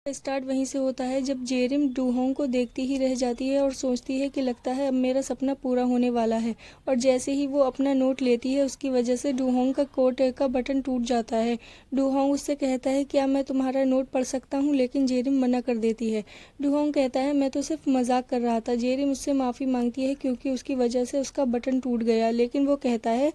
Start वहीं से होता है जब जेरिम डूहोंग को देखती ही रह जाती है और सोचती है कि लगता है अब मेरा सपना पूरा होने वाला है। और जैसे ही वो अपना नोट लेती है उसकी वजह से डूहोंग का कोट का बटन टूट जाता है। डूहोंग उससे कहता है क्या मैं तुम्हारा नोट पढ़ सकता हूँ, लेकिन जेरिम मना कर देती है। डूहोंग कहता है मैं तो सिर्फ मजाक कर रहा था। जेरिम उससे माफ़ी मांगती है क्योंकि उसकी वजह से उसका बटन टूट गया, लेकिन वो कहता है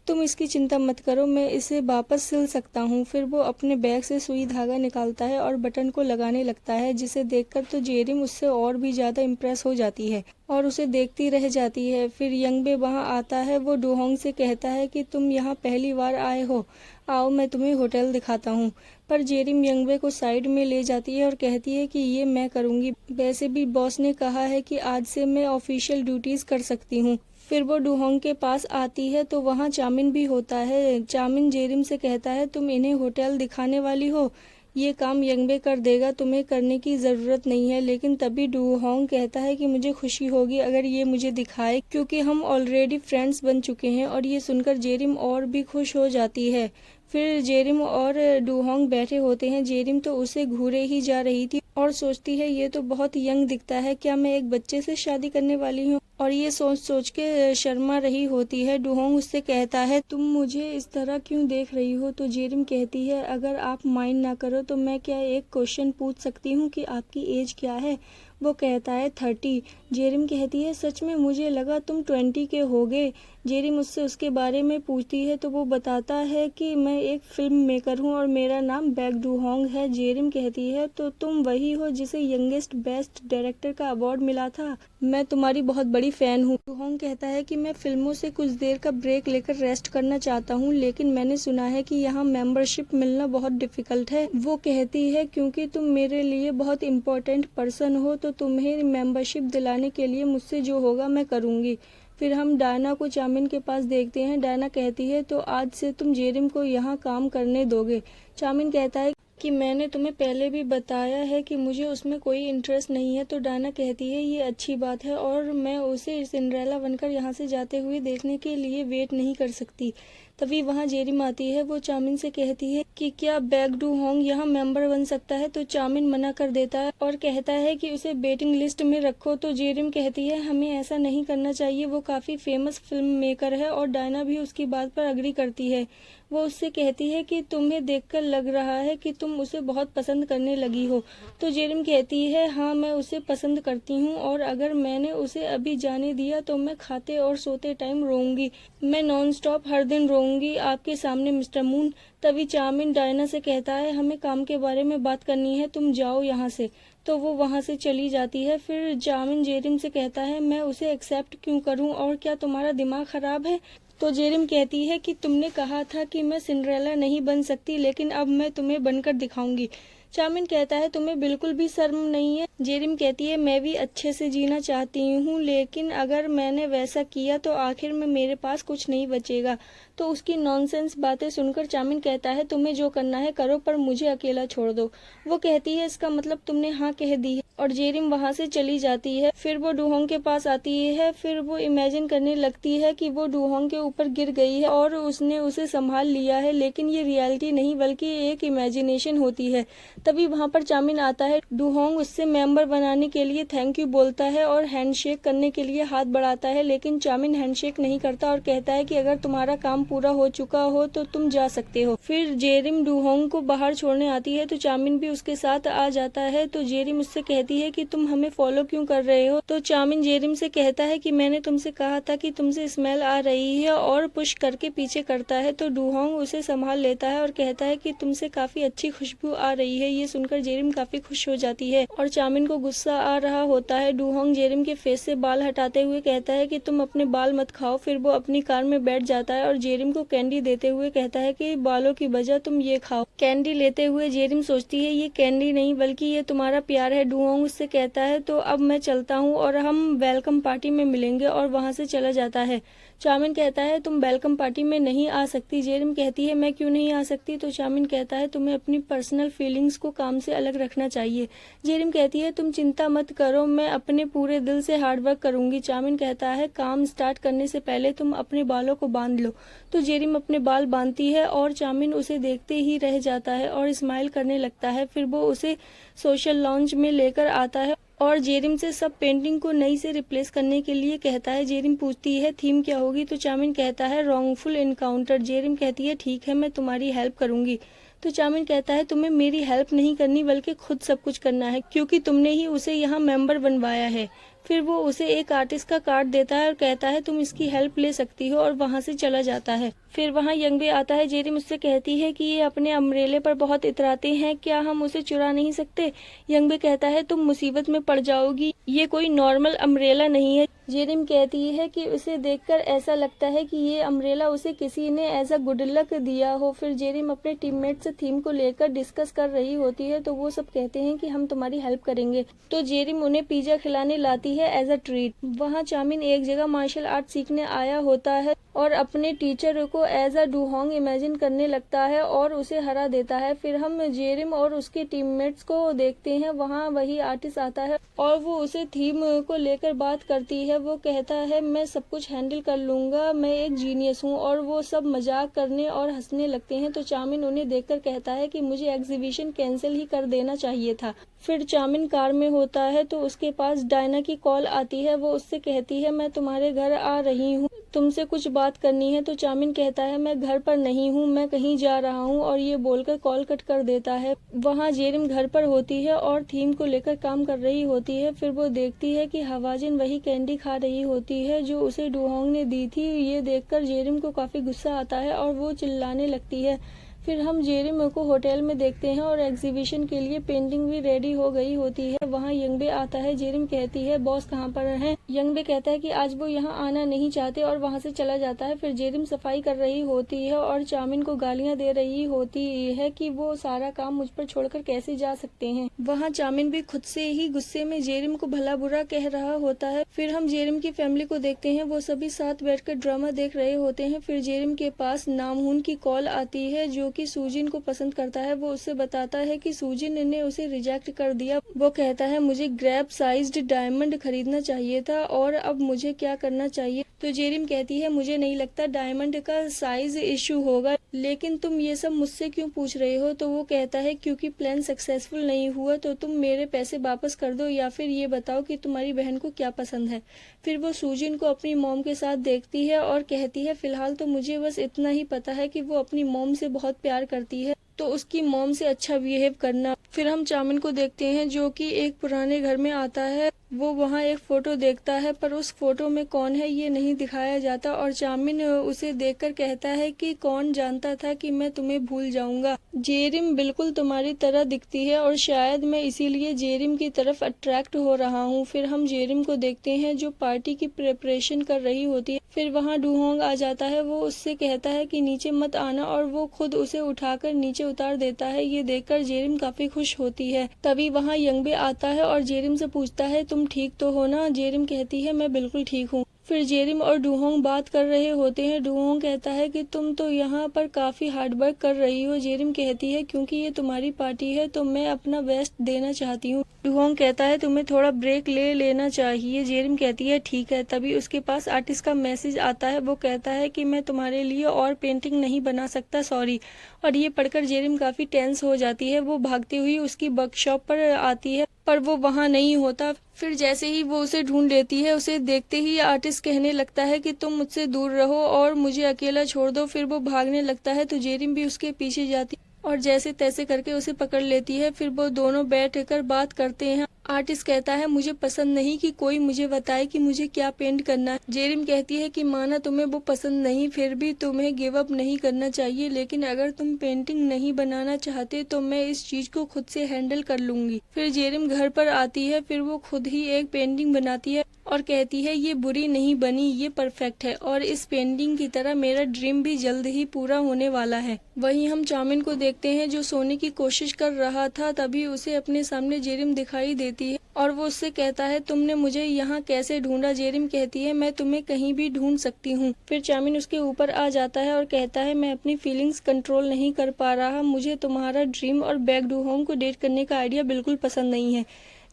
तुम इसकी चिंता मत करो, मैं इसे वापस सिल सकता हूँ। फिर वो अपने बैग से सुई धागा निकालता है और बटन को लगाने लगता है, जिसे देखकर तो जेरिम उससे और भी ज़्यादा इम्प्रेस हो जाती है और उसे देखती रह जाती है। फिर यंगबे वहाँ आता है। वो डूहोंग से कहता है कि तुम यहाँ पहली बार आए हो, आओ मैं तुम्हें होटल दिखाता हूँ। पर जेरिम यंगबे को साइड में ले जाती है और कहती है कि ये मैं करूँगी, वैसे भी बॉस ने कहा है कि आज से मैं ऑफिशियल ड्यूटीज़ कर सकती हूँ। फिर वो डूहोंग के पास आती है तो वहाँ चामिन भी होता है। चामिन जेरिम से कहता है तुम इन्हें होटल दिखाने वाली हो, ये काम यंगबे कर देगा, तुम्हें करने की ज़रूरत नहीं है। लेकिन तभी डूहोंग कहता है कि मुझे खुशी होगी अगर ये मुझे दिखाए, क्योंकि हम ऑलरेडी फ्रेंड्स बन चुके हैं। और ये सुनकर जेरिम और भी खुश हो जाती है। फिर जेरिम और डूहोंग बैठे होते हैं। जेरिम तो उसे घूरे ही जा रही थी और सोचती है ये तो बहुत यंग दिखता है, क्या मैं एक बच्चे से शादी करने वाली हूँ, और ये सोच सोच के शर्मा रही होती है। डूहोंग उससे कहता है तुम मुझे इस तरह क्यों देख रही हो। तो जेरिम कहती है अगर आप माइंड ना करो तो मैं क्या एक क्वेश्चन पूछ सकती हूँ कि आपकी एज क्या है। वो कहता है 30। जेरिम कहती है सच में, मुझे लगा तुम 20 के होगे। जेरिम मुझसे उसके बारे में पूछती है तो वो बताता है कि मैं एक फिल्म मेकर हूँ और मेरा नाम बैक डूहोंग है। जेरिम कहती है तो तुम वही हो जिसे यंगेस्ट बेस्ट डायरेक्टर का अवार्ड मिला था, मैं तुम्हारी बहुत बड़ी फैन हूँ। डूहोंग कहता है कि मैं फिल्मों से कुछ देर का ब्रेक लेकर रेस्ट करना चाहता हूँ, लेकिन मैंने सुना है कि यहाँ मेंबरशिप मिलना बहुत डिफिकल्ट है। वो कहती है क्योंकि तुम मेरे लिए बहुत इम्पोर्टेंट पर्सन हो तो तुम्हें मेंबरशिप दिलाने के लिए मुझसे जो होगा मैं करूँगी। फिर हम डायना को चामिन के पास देखते हैं। डायना कहती है तो आज से तुम जेरिम को यहाँ काम करने दोगे। चामिन कहता है कि मैंने तुम्हें पहले भी बताया है कि मुझे उसमें कोई इंटरेस्ट नहीं है। तो डायना कहती है ये अच्छी बात है और मैं उसे सिंड्रेला बनकर यहाँ से जाते हुए देखने के लिए वेट नहीं कर सकती। तभी वहाँ जेरिम आती है। वो चामिन से कहती है कि क्या बैक डूहोंग यहाँ मेंबर बन सकता है। तो चामिन मना कर देता है और कहता है कि उसे वेटिंग लिस्ट में रखो। तो जेरिम कहती है हमें ऐसा नहीं करना चाहिए, वो काफ़ी फेमस फिल्म मेकर है। और डायना भी उसकी बात पर अग्री करती है। वो उससे कहती है कि तुम्हें देखकर लग रहा है कि तुम उसे बहुत पसंद करने लगी हो। तो जेरिम कहती है हाँ मैं उसे पसंद करती हूँ और अगर मैंने उसे अभी जाने दिया तो मैं खाते और सोते टाइम रोऊंगी, मैं नॉन स्टॉप हर दिन रोऊंगी आपके सामने मिस्टर मून। तभी चामिन डायना से कहता है हमें काम के बारे में बात करनी है, तुम जाओ यहाँ से। तो वो वहाँ से चली जाती है। फिर चामिन जेरिम से कहता है मैं उसे एक्सेप्ट क्यों करूँ और क्या तुम्हारा दिमाग खराब है। तो जेरिम कहती है कि तुमने कहा था कि मैं सिंड्रेला नहीं बन सकती, लेकिन अब मैं तुम्हें बनकर दिखाऊंगी। चामिन कहता है तुम्हें बिल्कुल भी शर्म नहीं है। जेरिम कहती है मैं भी अच्छे से जीना चाहती हूँ, लेकिन अगर मैंने वैसा किया तो आखिर में मेरे पास कुछ नहीं बचेगा। तो उसकी नॉनसेंस बातें सुनकर चामिन कहता है तुम्हें जो करना है करो, पर मुझे अकेला छोड़ दो। वो कहती है इसका मतलब तुमने हाँ कह दी है, और जेरिम वहाँ से चली जाती है। फिर वो डूहोंग के पास आती है। फिर वो इमेजिन करने लगती है कि वो डूहोंग के ऊपर गिर गई है और उसने उसे संभाल लिया है, लेकिन ये रियलिटी नहीं बल्कि एक इमेजिनेशन होती है। तभी वहाँ पर चामिन आता है। डूहोंग उससे मेंबर बनाने के लिए थैंक यू बोलता है और हैंडशेक करने के लिए हाथ बढ़ाता है, लेकिन चामिन हैंडशेक नहीं करता और कहता है कि अगर तुम्हारा काम पूरा हो चुका हो तो तुम जा सकते हो। फिर जेरिम डूहोंग को बाहर छोड़ने आती है तो चामिन भी उसके साथ आ जाता है। तो जेरिम उससे कहती है कि तुम हमें फॉलो क्यों कर रहे हो। तो चामिन जेरिम से कहता है कि मैंने तुमसे कहा था कि तुमसे स्मेल आ रही है, और पुश करके पीछे करता है। तो डूहोंग उसे संभाल लेता है और कहता है कि तुमसे काफी अच्छी खुशबू आ रही है। ये सुनकर जेरिम काफी खुश हो जाती है और चामिन को गुस्सा आ रहा होता है। डूहोंग जेरिम के फेस से बाल हटाते हुए कहता है कि तुम अपने बाल मत खाओ। फिर वो अपनी कार में बैठ जाता है और जेरिम को कैंडी देते हुए कहता है कि बालों की बजाय तुम ये खाओ। कैंडी लेते हुए जेरिम सोचती है ये कैंडी नहीं बल्कि ये तुम्हारा प्यार है। डूहोंग उससे कहता है तो अब मैं चलता हूँ और हम वेलकम पार्टी में मिलेंगे, और वहाँ से चला जाता है। चामिन कहता है तुम वेलकम पार्टी में नहीं आ सकती। जेरिम कहती है मैं क्यों नहीं आ सकती। तो चामिन कहता है तुम्हें अपनी पर्सनल फीलिंग्स को काम से अलग रखना चाहिए। जेरिम कहती है तुम चिंता मत करो, मैं अपने पूरे दिल से हार्डवर्क करूंगी। चामिन कहता है काम स्टार्ट करने से पहले तुम अपने बालों को बांध लो। तो जेरिम अपने बाल बांधती है और चामिन उसे देखते ही रह जाता है और स्माइल करने लगता है। फिर वो उसे सोशल लॉन्च में लेकर आता है और जेरिम से सब पेंटिंग को नई से रिप्लेस करने के लिए कहता है। जेरिम पूछती है थीम क्या होगी, तो चामिन कहता है रॉन्गफुल एनकाउंटर। जेरिम कहती है ठीक है, मैं तुम्हारी हेल्प करूंगी। तो चामिन कहता है तुम्हें मेरी हेल्प नहीं करनी बल्कि खुद सब कुछ करना है, क्योंकि तुमने ही उसे यहाँ मेंबर बनवाया है। फिर वो उसे एक आर्टिस्ट का कार्ड देता है और कहता है तुम इसकी हेल्प ले सकती हो, और वहाँ से चला जाता है। फिर वहाँ यंगबे आता है। जेरिम उससे कहती है कि ये अपने अम्ब्रेले पर बहुत इतराते हैं, क्या हम उसे चुरा नहीं सकते। यंगबे कहता है तुम मुसीबत में पड़ जाओगी, ये कोई नॉर्मल अम्ब्रेला नहीं है। जेरिम कहती है कि उसे देखकर ऐसा लगता है कि ये अम्ब्रेला उसे किसी ने एज अ गुड लक दिया हो। फिर जेरिम अपने टीममेट से थीम को लेकर डिस्कस कर रही होती है, तो वो सब कहते हैं कि हम तुम्हारी हेल्प करेंगे। तो जेरिम उन्हें पिज्जा खिलाने लाती है एज अ ट्रीट। वहाँ चामिन एक जगह मार्शल आर्ट सीखने आया होता है और अपने टीचर को एज अ डुहोंग इमेजिन करने लगता है और उसे हरा देता है। फिर हम जेरिम और उसके टीममेट्स को देखते हैं। वहाँ वही आर्टिस्ट आता है और वो उसे थीम को लेकर बात करती है। वो कहता है मैं सब कुछ हैंडल कर लूंगा, मैं एक जीनियस हूँ, और वो सब मजाक करने और हंसने लगते हैं। तो चामिन उन्हें देखकर कहता है कि मुझे एग्जीबिशन कैंसिल ही कर देना चाहिए था। फिर चामिन कार में होता है तो उसके पास डायना की कॉल आती है। वो उससे कहती है मैं तुम्हारे घर आ रही हूँ, तुमसे कुछ बात करनी है। तो चामिन कहता है मैं घर पर नहीं हूँ, मैं कहीं जा रहा हूँ, और ये बोलकर कॉल कट कर देता है। वहाँ जेरिम घर पर होती है और थीम को लेकर काम कर रही होती है। फिर वो देखती है कि हवाजिन वही कैंडी खा रही होती है जो उसे डुहोंग ने दी थी। ये देखकर जेरिम को काफी गुस्सा आता है और वो चिल्लाने लगती है। फिर हम जेरिम को होटल में देखते हैं और एग्जीबिशन के लिए पेंटिंग भी रेडी हो गई होती है। वहाँ यंगबे आता है। जेरिम कहती है बॉस कहाँ पर हैं। यंगबे कहता है कि आज वो यहाँ आना नहीं चाहते और वहाँ से चला जाता है। फिर जेरिम सफाई कर रही होती है और चामिन को गालियाँ दे रही होती है कि वो सारा काम मुझ पर छोड़कर कैसे जा सकते हैं। वहाँ चामिन भी खुद से ही गुस्से में जेरिम को भला बुरा कह रहा होता है। फिर हम जेरिम की फैमिली को देखते हैं। वो सभी साथ बैठकर ड्रामा देख रहे होते हैं। फिर जेरिम के पास नामहून की कॉल आती है जो कि सूजिन को पसंद करता है। वो उससे बताता है कि सूजिन ने उसे रिजेक्ट कर दिया। वो कहता है मुझे ग्रैब साइज्ड डायमंड खरीदना चाहिए था और अब मुझे क्या करना चाहिए। तो जेरिम कहती है मुझे नहीं लगता डायमंड का साइज इशू होगा, लेकिन तुम ये सब मुझसे क्यों पूछ रहे हो। तो वो कहता है क्योंकि प्लान सक्सेसफुल नहीं हुआ तो तुम मेरे पैसे वापस कर दो, या फिर ये बताओ कि तुम्हारी बहन को क्या पसंद है। फिर वो सूजिन को अपनी मॉम के साथ देखती है और कहती है फिलहाल तो मुझे बस इतना ही पता है कि वो अपनी मॉम से बहुत प्यार करती है, तो उसकी मॉम से अच्छा बिहेव करना। फिर हम चामिन को देखते हैं जो कि एक पुराने घर में आता है। वो वहाँ एक फोटो देखता है पर उस फोटो में कौन है ये नहीं दिखाया जाता, और चामिन उसे देखकर कहता है कि कौन जानता था कि मैं तुम्हें भूल जाऊंगा। जेरिम बिल्कुल तुम्हारी तरह दिखती है और शायद मैं इसीलिए जेरिम की तरफ अट्रैक्ट हो रहा हूँ। फिर हम जेरिम को देखते हैं जो पार्टी की प्रिपरेशन कर रही होती है। फिर वहाँ डुहोंग आ जाता है। वो उससे कहता है कि नीचे मत आना, और वो खुद उसे उठाकर नीचे उतार देता है। ये देखकर जेरिम काफी खुश होती है। तभी वहाँ यंगबे आता है और जेरिम से पूछता है तुम ठीक तो हो ना। जेरिम कहती है मैं बिल्कुल ठीक हूँ। फिर जेरिम और डुहोंग बात कर रहे होते हैं। डुहोंग कहता है कि तुम तो यहाँ पर काफी हार्ड वर्क कर रही हो। जेरिम कहती है क्योंकि ये तुम्हारी पार्टी है तो मैं अपना बेस्ट देना चाहती हूँ। डुहोंग कहता है तुम्हें थोड़ा ब्रेक ले लेना चाहिए। जेरिम कहती है ठीक है। तभी उसके पास आर्टिस्ट का मैसेज आता है। वो कहता है कि मैं तुम्हारे लिए और पेंटिंग नहीं बना सकता, सॉरी। और ये पढ़कर जेरिम काफी टेंस हो जाती है। वो भागती हुई उसकी वर्कशॉप पर आती है पर वो वहाँ नहीं होता। फिर जैसे ही वो उसे ढूंढ लेती है, उसे देखते ही आर्टिस्ट कहने लगता है कि तुम मुझसे दूर रहो और मुझे अकेला छोड़ दो। फिर वो भागने लगता है तो जेरिम भी उसके पीछे जाती और जैसे तैसे करके उसे पकड़ लेती है। फिर वो दोनों बैठकर बात करते हैं। आर्टिस्ट कहता है मुझे पसंद नहीं कि कोई मुझे बताए कि मुझे क्या पेंट करना है। जेरिम कहती है कि माना तुम्हें वो पसंद नहीं, फिर भी तुम्हें गिव अप नहीं करना चाहिए, लेकिन अगर तुम पेंटिंग नहीं बनाना चाहते तो मैं इस चीज को खुद से हैंडल कर लूंगी। फिर जेरिम घर पर आती है। फिर वो खुद ही एक पेंटिंग बनाती है और कहती है ये बुरी नहीं बनी, ये परफेक्ट है, और इस पेंटिंग की तरह मेरा ड्रीम भी जल्द ही पूरा होने वाला है। वहीं हम चामिन को देखते हैं जो सोने की कोशिश कर रहा था। तभी उसे अपने सामने जेरिम दिखाई देती है और वो उससे कहता है तुमने मुझे यहाँ कैसे ढूंढा। जेरिम कहती है मैं तुम्हें कहीं भी ढूंढ सकती हूँ। फिर चामिन उसके ऊपर आ जाता है और कहता है मैं अपनी फीलिंग्स कंट्रोल नहीं कर पा रहा, मुझे तुम्हारा ड्रीम और बैक डुहोंग को डेट करने का आइडिया बिल्कुल पसंद नहीं है।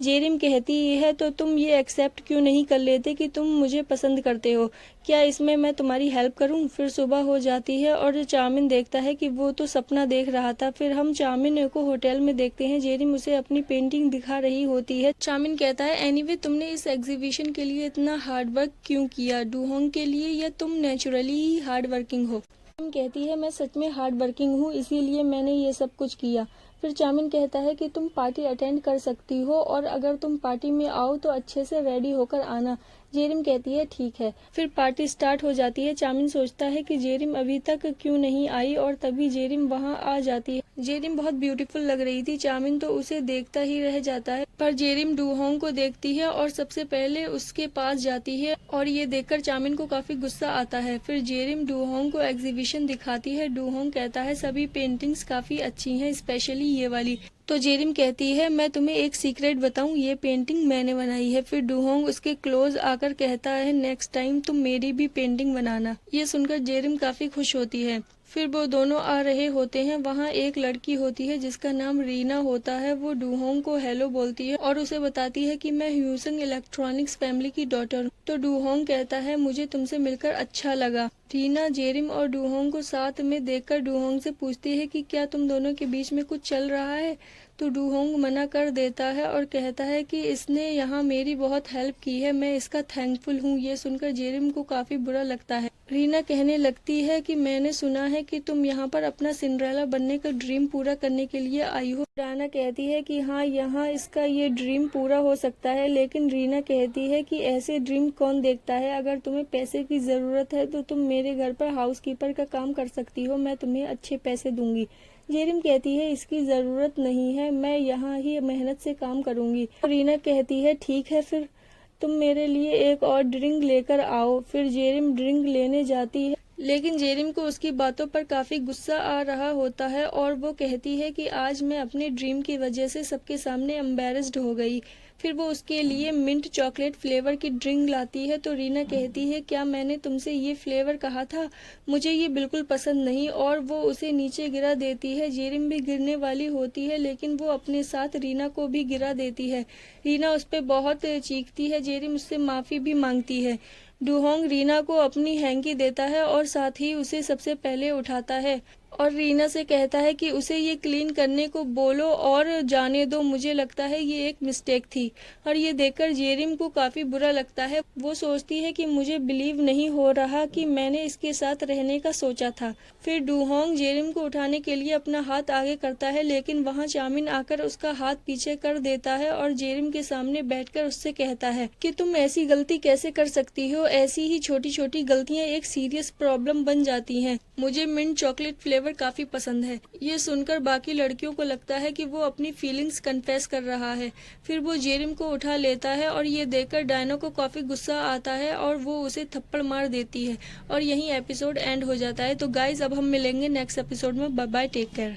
जेरिम कहती है तो तुम ये एक्सेप्ट क्यों नहीं कर लेते कि तुम मुझे पसंद करते हो, क्या इसमें मैं तुम्हारी हेल्प करूं। फिर सुबह हो जाती है और चामिन देखता है कि वो तो सपना देख रहा था। फिर हम चामिन को होटल में देखते हैं। जेरिम उसे अपनी पेंटिंग दिखा रही होती है। चामिन कहता है एनीवे तुमने इस एग्जीबिशन के लिए इतना हार्ड वर्क क्यों किया, डूहोंग के लिए, या तुम नेचुरली ही हार्ड वर्किंग हो। चामिन कहती है मैं सच में हार्ड वर्किंग हूँ, इसीलिए मैंने ये सब कुछ किया। फिर चामिन कहता है कि तुम पार्टी अटेंड कर सकती हो और अगर तुम पार्टी में आओ तो अच्छे से रेडी होकर आना। जेरिम कहती है ठीक है। फिर पार्टी स्टार्ट हो जाती है। चामिन सोचता है कि जेरिम अभी तक क्यों नहीं आई और तभी जेरिम वहां आ जाती है। जेरिम बहुत ब्यूटीफुल लग रही थी। चामिन तो उसे देखता ही रह जाता है, पर जेरिम डूहोंग को देखती है और सबसे पहले उसके पास जाती है और ये देखकर चामिन को काफी गुस्सा आता है। फिर जेरिम डूहोंग को एग्जीबिशन दिखाती है। डूहोंग कहता है सभी पेंटिंग्स काफी अच्छी हैं, स्पेशली ये वाली। तो जेरिम कहती है मैं तुम्हें एक सीक्रेट बताऊं, ये पेंटिंग मैंने बनाई है। फिर डूहोंग उसके क्लोज आकर कहता है नेक्स्ट टाइम तुम मेरी भी पेंटिंग बनाना। ये सुनकर जेरिम काफी खुश होती है। फिर वो दोनों आ रहे होते हैं। वहाँ एक लड़की होती है जिसका नाम रीना होता है। वो डूहोंग को हेलो बोलती है और उसे बताती है कि मैं ह्यूसंग इलेक्ट्रॉनिक्स फैमिली की डॉटर हूँ। तो डूहोंग कहता है मुझे तुमसे मिलकर अच्छा लगा। रीना जेरिम और डूहोंग को साथ में देखकर डूहोंग से पूछती है कि क्या तुम दोनों के बीच में कुछ चल रहा है। तो डूहोंग मना कर देता है और कहता है कि इसने यहाँ मेरी बहुत हेल्प की है, मैं इसका थैंकफुल हूँ। ये सुनकर जेरिम को काफी बुरा लगता है। रीना कहने लगती है कि मैंने सुना है कि तुम यहाँ पर अपना सिंड्रेला बनने का ड्रीम पूरा करने के लिए आई हो। राना कहती है कि हाँ, यहाँ इसका ये ड्रीम पूरा हो सकता है, लेकिन रीना कहती है कि ऐसे ड्रीम कौन देखता है। अगर तुम्हें पैसे की ज़रूरत है तो तुम मेरे घर पर हाउसकीपर का काम कर सकती हो, मैं तुम्हें अच्छे पैसे दूंगी। जेरिम कहती है इसकी ज़रूरत नहीं है, मैं यहाँ ही मेहनत से काम करूंगी। रीना कहती है ठीक है, फिर तुम मेरे लिए एक और ड्रिंक लेकर आओ। फिर जेरिम ड्रिंक लेने जाती है, लेकिन जेरिम को उसकी बातों पर काफी गुस्सा आ रहा होता है और वो कहती है कि आज मैं अपने ड्रीम की वजह से सबके सामने एम्बेरस्ड हो गई। फिर वो उसके लिए मिंट चॉकलेट फ्लेवर की ड्रिंक लाती है। तो रीना कहती है क्या मैंने तुमसे ये फ्लेवर कहा था, मुझे ये बिल्कुल पसंद नहीं, और वो उसे नीचे गिरा देती है। जेरिम भी गिरने वाली होती है, लेकिन वो अपने साथ रीना को भी गिरा देती है। रीना उस पर बहुत चीखती है। जेरिम उससे माफी भी मांगती है। डूहोंग रीना को अपनी हैंकी देता है और साथ ही उसे सबसे पहले उठाता है और रीना से कहता है कि उसे ये क्लीन करने को बोलो और जाने दो, मुझे लगता है ये एक मिस्टेक थी। और ये देखकर जेरिम को काफी बुरा लगता है। वो सोचती है कि मुझे बिलीव नहीं हो रहा कि मैंने इसके साथ रहने का सोचा था। फिर डूहोंग जेरिम को उठाने के लिए अपना हाथ आगे करता है, लेकिन वहाँ चामिन आकर उसका हाथ पीछे कर देता है और जेरिम के सामने बैठकर उससे कहता है कि तुम ऐसी गलती कैसे कर सकती हो, ऐसी ही छोटी छोटी गलतियाँ एक सीरियस प्रॉब्लम बन जाती हैं। मुझे मिंट चॉकलेट फ्लेवर काफी पसंद है। ये सुनकर बाकी लड़कियों को लगता है कि वो अपनी फीलिंग्स कन्फेस कर रहा है। फिर वो जेरिम को उठा लेता है और ये देखकर डायना को काफी गुस्सा आता है और वो उसे थप्पड़ मार देती है और यहीं एपिसोड एंड हो जाता है। तो गाइज अब हम मिलेंगे नेक्स्ट एपिसोड में। Bye bye, take care.